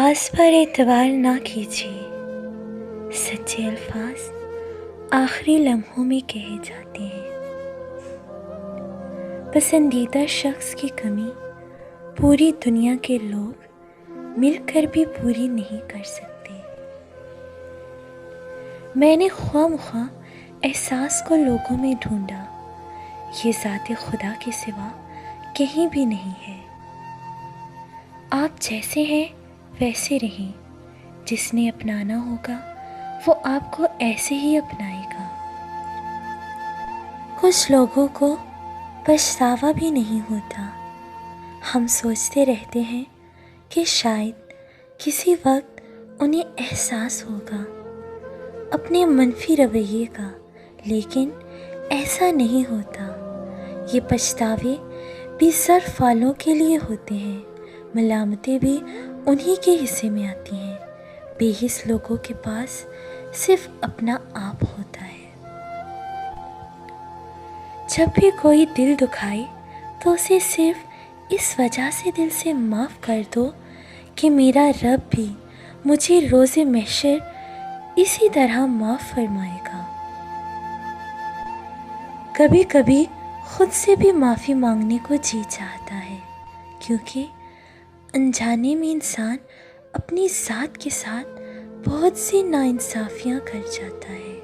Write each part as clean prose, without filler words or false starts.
अल्फाज पर एतबार ना कीजिए, सच्चे अल्फाज आखिरी लम्हों में कहे जाते हैं। पसंदीदा शख्स की कमी पूरी दुनिया के लोग मिलकर भी पूरी नहीं कर सकते। मैंने ख्वामख्वाह एहसास को लोगों में ढूंढा, ये ज़ाते खुदा के सिवा कहीं भी नहीं है। आप जैसे हैं वैसे रहें, जिसने अपनाना होगा वो आपको ऐसे ही अपनाएगा। कुछ लोगों को पछतावा भी नहीं होता। हम सोचते रहते हैं कि शायद किसी वक्त उन्हें एहसास होगा अपने मनफी रवैये का, लेकिन ऐसा नहीं होता। ये पछतावे भी सिर्फ वालों के लिए होते हैं, मलामतें भी उन्हीं के हिस्से में आती हैं। बेहिस लोगों के पास सिर्फ अपना आप होता है। जब भी कोई दिल दुखाए तो उसे सिर्फ इस वजह से दिल से माफ़ कर दो कि मेरा रब भी मुझे रोज़े महशर इसी तरह माफ़ फरमाएगा। कभी कभी खुद से भी माफ़ी मांगने को जी चाहता है, क्योंकि अनजाने में इंसान अपनी ज़ात के साथ बहुत सी नाइंसाफ़ियाँ कर जाता है।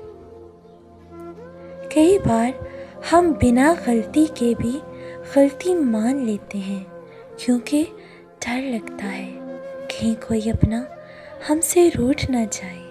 कई बार हम बिना गलती के भी गलती मान लेते हैं, क्योंकि डर लगता है कहीं कोई अपना हमसे रूठ ना जाए।